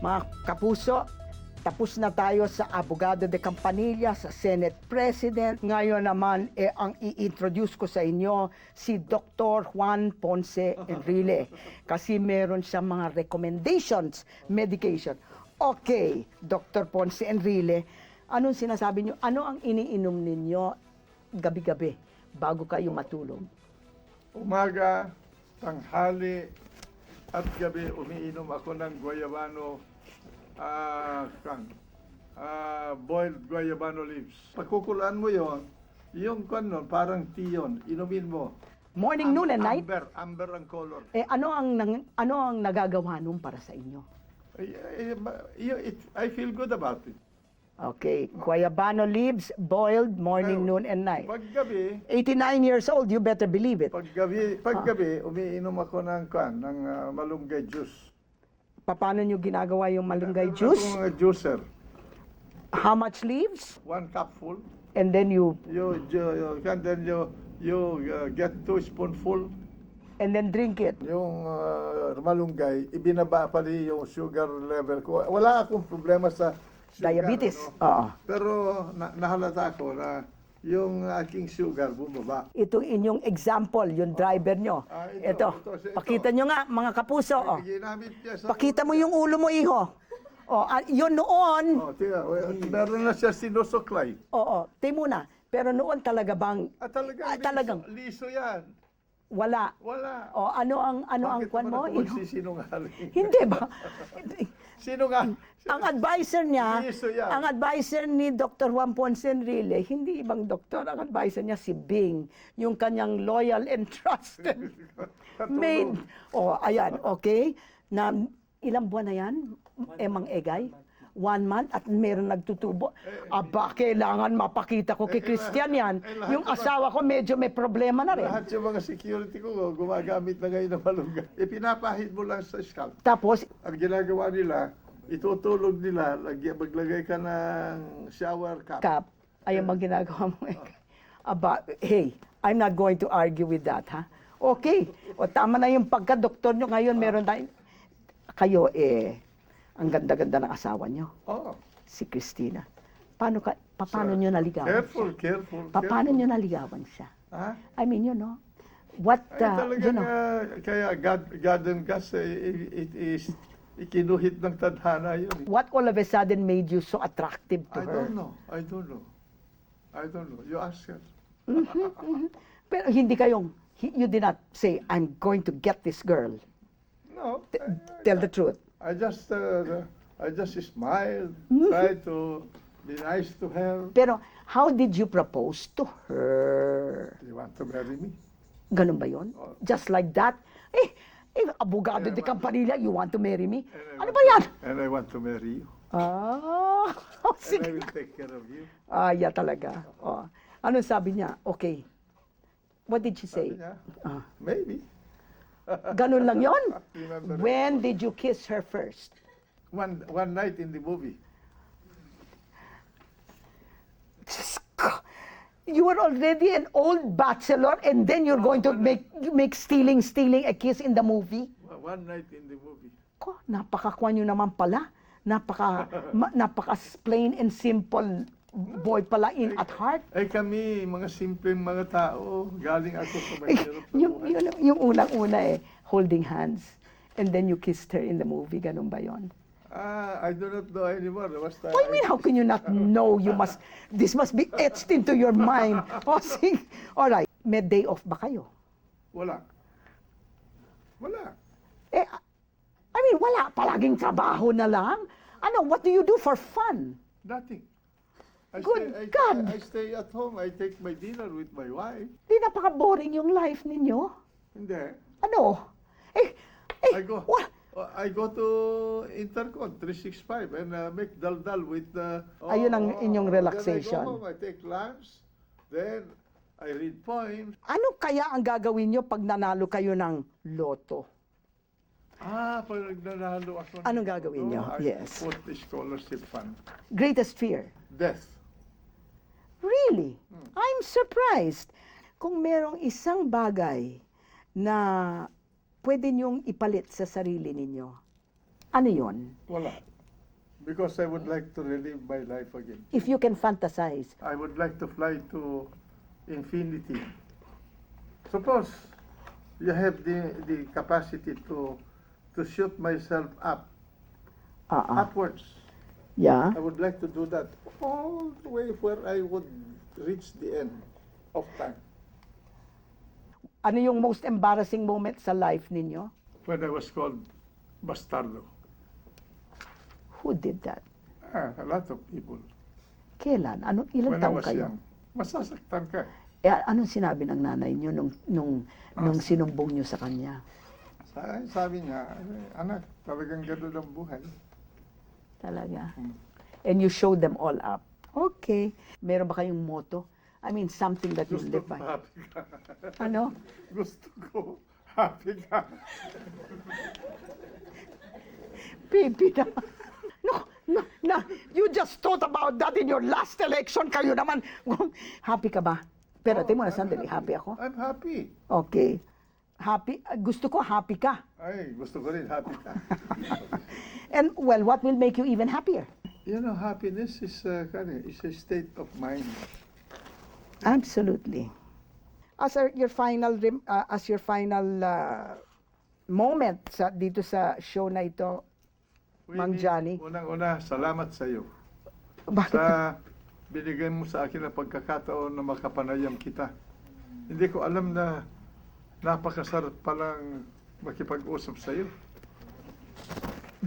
Mga kapuso, tapos na tayo sa Abogado de Campanilla, sa Senate President. Ngayon naman, ang i-introduce ko sa inyo si Dr. Juan Ponce Enrile. Kasi meron siya mga recommendations, medication. Okay, Dr. Ponce Enrile, anong sinasabi niyo? Ano ang iniinom ninyo gabi-gabi bago kayo matulog? Umaga, tanghali, at gabi umiinom ako ng guayabano, boiled guayabano leaves. Pagkukulaan mo yung nun, parang tea yun, inumin mo. Morning, noon, and night? Amber ang color. Ano ang nagagawa nun para sa inyo? I feel good about it. Okay, guayabano leaves, boiled, morning, noon, and night. Paggabi, 89 years old, you better believe it. paggabi umiinom ako ng malunggay juice. Paano nyo ginagawa yung malunggay Meron juice? akong juicer. How much leaves? 1 cupful. And then you You get 2 spoonful. and then drink it. Yung malunggay, ibinaba pali yung sugar level ko. Wala akong problema sa sugar, Diabetes. ano. Oo. Pero nahalata ko na yung aking sugar bumaba. Itong inyong example, yung driver nyo. Ito. Pakita nyo nga, mga kapuso. Oh. Ginamit niya sa... Pakita mo yung ulo mo, iho. Yun noon. Tiga, meron na siya sinusuklay. Oo, muna. Pero noon talaga bang Talagang liso yan. wala? Wala. Ano ang Bakit kwan mo? naman ako magsisinungaling? Hindi ba? Sino nga? Ang advisor niya, Liso yan. ang advisor ni Dr. Juan Ponce Enrile, hindi ibang doktor, ang advisor niya si Bing, yung kanyang loyal and trusted maid. Ayan, okay. Na ilang buwan na yan, Emang Egay? 1 month at meron nagtutubo. Kailangan mapakita ko kay Christian yan. Yung asawa ko medyo may problema na rin. Lahat yung mga security ko gumagamit na ngayon ng malunggay. Ipinapahid mo lang sa scalp. Tapos, Ang ginagawa nila, itutulog nila, maglagay ka ng shower cap. ay ang ginagawa mo. Hey, I'm not going to argue with that, ha? Okay. Tama na yung pagka-doktor nyo. Ngayon, meron tayong... Kayo, ang ganda-ganda ng asawa nyo. Oh, Si Christina. Paano nyo naligawan careful, siya? careful. Paano nyo naligawan siya? Ha? I mean, you know, what, Talagang, kaya God and Gus, it is, ikinuhit ng tadhana yun. what all of a sudden made you so attractive to I her? don't know. You ask her. Pero hindi you did not say, I'm going to get this girl. No. Tell the truth. I just smiled, tried to be nice to her. Pero how did you propose to her? You want to marry me? Ganun ba yun? Just like that? Abogado de Campanilla, you want to marry me? Ano ba yan? And I want to marry you. Ah, And I sige. will take care of you. Yeah, talaga. Ano sabi niya? Okay. What did she say? Sabi niya, Ah. maybe. Ganun lang yon? Remember When did you kiss her first? one night in the movie. You were already an old bachelor and then you're going to make stealing a kiss in the movie? One night in the movie. Napaka-kwan nyo naman pala. Napaka plain and simple boy pala at heart. Kami, mga simpleng mga tao, galing ako sa mahirap na buhay. Yung unang-una holding hands. And then you kissed her in the movie. Ganun ba yon? I do not know anymore. Basta, What do you mean, how can you not know? This must be etched into your mind. Sige. Alright, may day off ba kayo? Wala. I mean, wala. Palaging trabaho na lang. What do you do for fun? Nothing. Good God! I stay at home. I take my dinner with my wife. Di napaka-boring yung life ninyo. Hindi. Ano? I go to Intercon 365 and make dal-dal with the... Ayun ang inyong relaxation. Then I go home, I take lunch, then I read poems. Ano kaya ang gagawin nyo pag nanalo kayo ng loto? Pag nagnanalo ako... Anong gagawin niyo? I Yes. put the scholarship fund. Greatest fear? Death. Really? I'm surprised. Kung merong isang bagay na pwede niyong ipalit sa sarili ninyo, ano yon? Wala. Because I would like to relive my life again. If you can fantasize. I would like to fly to infinity. Suppose you have the capacity to shoot myself upwards. Yeah. I would like to do that all the way where I would reach the end of time. Ano yung most embarrassing moment sa life ninyo? When I was called bastardo. Who did that? A lot of people. Kailan? Ilang When I taon was kayo? young. Masasaktan ka. Anong sinabi ng nanay niyo nung sinumbong niyo sa kanya? Sabi niya, anak, talagang gano'n ang buhay. Talaga. And you showed them all up. Okay. Meron ba kayong motto? I mean, something that you Gusto live ko by. happy ka. Ano? Gusto ko happy ka. Pipi na. No, you just thought about that in your last election. Kayo naman. Happy ka ba? Pero tingnan mo na sandali, happy ako? I'm happy. Okay. Happy? Gusto ko happy ka. Ay, gusto ko rin happy ka. And well, what will make you even happier? You know, happiness is a state of mind. Absolutely. As your final moment dito sa show na ito, Mang Johnny. Unang-una, salamat sa iyo. Bakit? Sa binigay mo sa akin ang pagkakataon na makapanayam kita. Hindi ko alam na napakasarap palang makipag-usap sa iyo.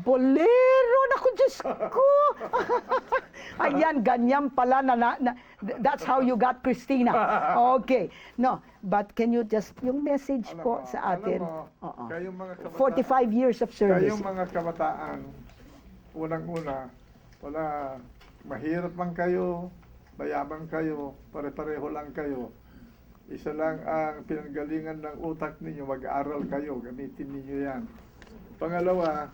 Bolero! Naku, Diyos ko! Ayan, ganyan pala that's how you got Christina. Okay. No, but can you just, yung message po sa atin. Oo. Kayong mga kabataan, 45 years of service. kayong mga kabataan, unang-una, mahirap man kayo, mayaman kayo, pare-pareho lang kayo. Isa lang ang pinanggalingan ng utak ninyo, mag-aaral kayo, gamitin ninyo yan. Pangalawa,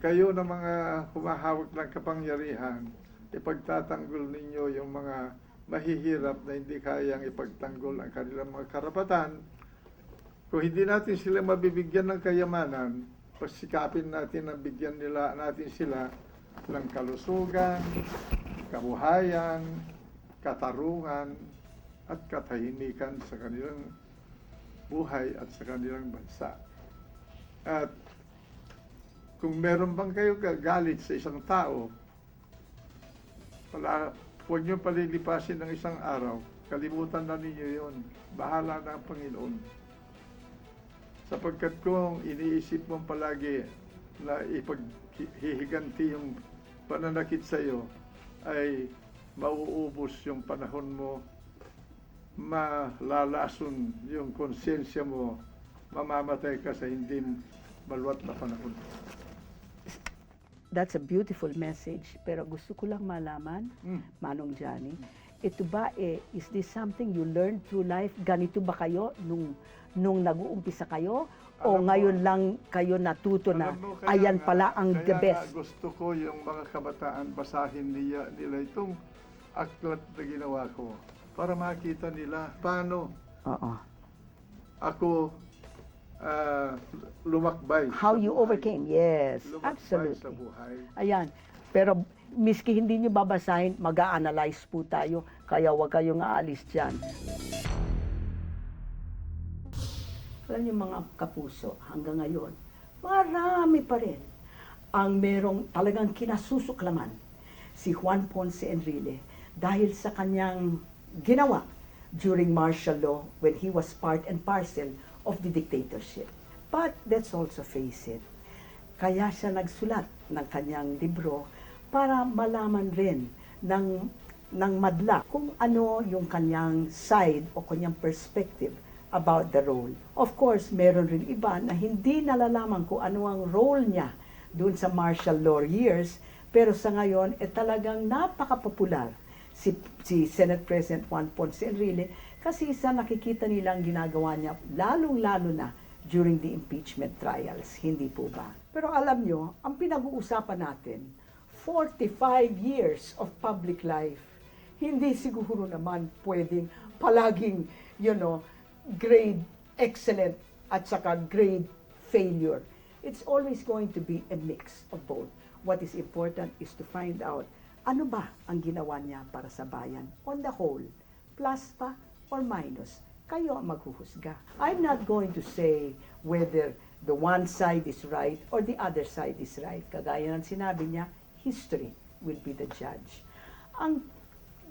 kayo na mga humahawak ng kapangyarihan, ipagtatanggol ninyo yung mga mahihirap na hindi kayang ipagtanggol ang kanilang mga karapatan. Kung hindi natin sila mabibigyan ng kayamanan, pagsikapin natin na bigyan natin sila ng kalusugan, kabuhayan, katarungan, at katahimikan sa kanilang buhay at sa kanilang bansa. At kung meron bang kayo galit sa isang tao, huwag niyo palilipasin ng isang araw, kalimutan na ninyo yon. Bahala na ang Panginoon. Sapagkat kung iniisip mo palagi na ipaghihiganti yung pananakit sa iyo, ay mauubos yung panahon mo, malalason yung konsensya mo, mamamatay ka sa hindi maluwat na panahon. That's a beautiful message. Pero gusto ko lang malaman, Manong Johnny, ito ba is this something you learned through life? Ganito ba kayo nung nag-uumpisa kayo? O ngayon lang kayo natuto na ayan pala ang the best? Kaya gusto ko yung mga kabataan basahin nila itong aklat na ginawa ko para makita nila paano ako lumakbay. How you overcame. Yes, lumakbay absolutely. sa buhay. Ayan. Pero miski hindi nyo babasahin, mag-a-analyze po tayo. Kaya huwag kayong aalis dyan. Alam niyo mga kapuso, hanggang ngayon, marami pa rin ang merong talagang kinasusuklaman si Juan Ponce Enrile dahil sa kanyang ginawa during martial law when he was part and parcel of the dictatorship. But let's also face it, kaya siya nagsulat ng kanyang libro para malaman rin ng madla kung ano yung kanyang side o kanyang perspective about the role. Of course, meron rin iba na hindi nalalaman kung ano ang role niya doon sa martial law years, pero sa ngayon, talagang napaka-popular si Senate President Juan Ponce Enrile kasi sa nakikita nilang ginagawa niya, lalong-lalo na during the impeachment trials. Hindi po ba? Pero alam nyo, ang pinag-uusapan natin, 45 years of public life, hindi siguro naman pwedeng palaging, grade excellent at saka grade failure. It's always going to be a mix of both. What is important is to find out ano ba ang ginawa niya para sa bayan on the whole, plus pa or minus. Kayo ang maghuhusga. I'm not going to say whether the one side is right or the other side is right. Kagaya ng sinabi niya, history will be the judge. Ang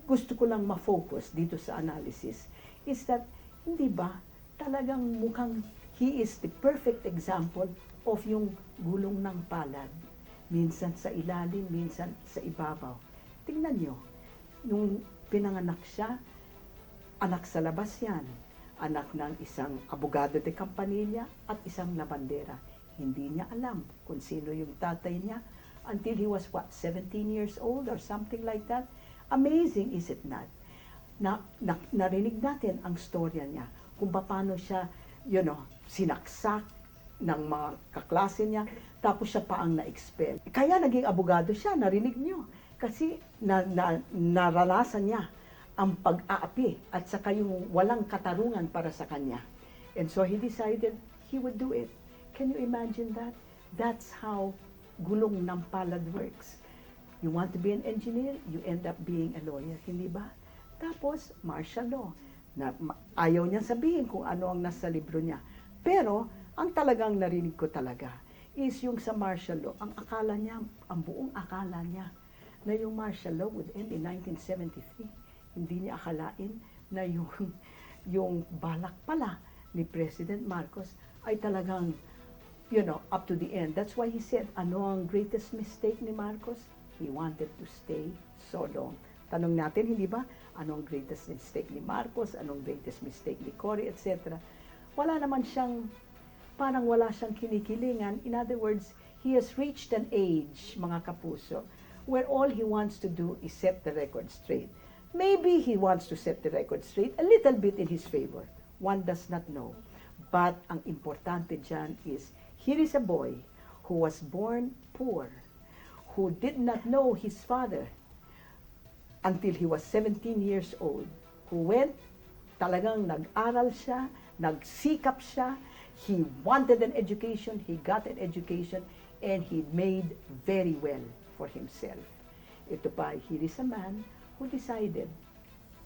gusto ko lang ma-focus dito sa analysis is that, hindi ba, talagang mukhang he is the perfect example of yung gulong ng palad. Minsan sa ilalim, minsan sa ibabaw. Tingnan nyo, nung pinanganak siya, anak sa labas yan. Anak ng isang abogado de Campanilla at isang labandera. Hindi niya alam kung sino yung tatay niya until he was, 17 years old or something like that. Amazing, is it not? Narinig natin ang storya niya, kung paano siya, sinaksak ng mga kaklase niya, tapos siya pa ang na-expel. Kaya naging abogado siya, narinig niyo. Kasi naranasan niya ang pag-aapi at saka yung walang katarungan para sa kanya. And so he decided he would do it. Can you imagine that? That's how gulong ng palad works. You want to be an engineer, you end up being a lawyer, hindi ba? Tapos, martial law. Ayaw niya sabihin kung ano ang nasa libro niya. Pero, ang talagang narinig ko talaga is yung sa martial law, ang akala niya, ang buong akala niya, na yung martial law would end in 1973. Hindi niya akalain na yung balak pala ni President Marcos ay talagang, up to the end. That's why he said, ano ang greatest mistake ni Marcos? He wanted to stay so long. Tanong natin, hindi ba? Anong greatest mistake ni Marcos? Anong greatest mistake ni Cory, etc. Wala naman siyang, parang wala siyang kinikilingan. In other words, he has reached an age, mga kapuso, where all he wants to do is set the record straight. Maybe he wants to set the record straight a little bit in his favor. One does not know. But ang importante dyan is, here is a boy who was born poor, who did not know his father until he was 17 years old, who went, talagang nag-aral siya, nagsikap siya, he wanted an education, he got an education, and he made very well for himself. Ito pa, here is a man who decided,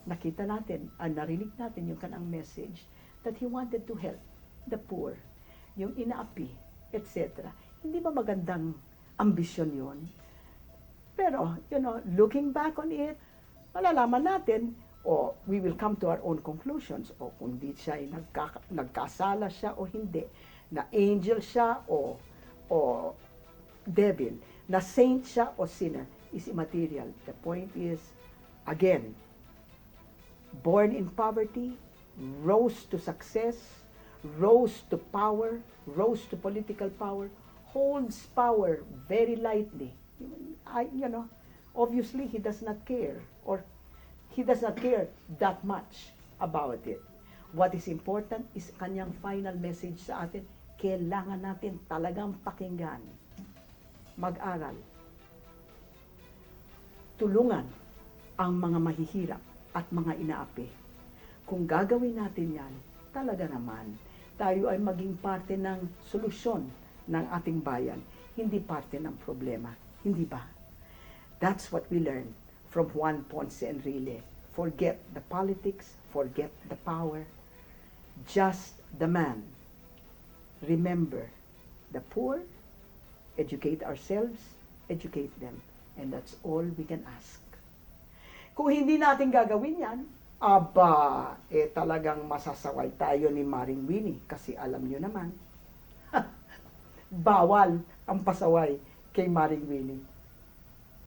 nakita natin, narinig natin yung kanang message, that he wanted to help the poor, yung inaapi, etc. Hindi ba magandang ambisyon yun? Pero, looking back on it, malalaman natin, we will come to our own conclusions. Kung di siya ay nagkasala siya o hindi, na angel siya o devil, na saint siya o sinner, is immaterial. The point is, again, born in poverty, rose to success, rose to power, rose to political power, holds power very lightly. Obviously he does not care, or he does not care that much about it. What is important is kanyang final message sa atin, kailangan natin talagang pakinggan, mag-aral, tulungan ang mga mahihirap at mga inaapi. Kung gagawin natin yan, talaga naman, tayo ay maging parte ng solusyon ng ating bayan, hindi parte ng problema. Hindi ba? That's what we learned from Juan Ponce Enrile. Forget the politics, forget the power, just the man. Remember the poor, educate ourselves, educate them. And that's all we can ask. Kung hindi natin gagawin yan, talagang masasaway tayo ni Maring Winnie. Kasi alam nyo naman, bawal ang pasaway kay Maring Winnie.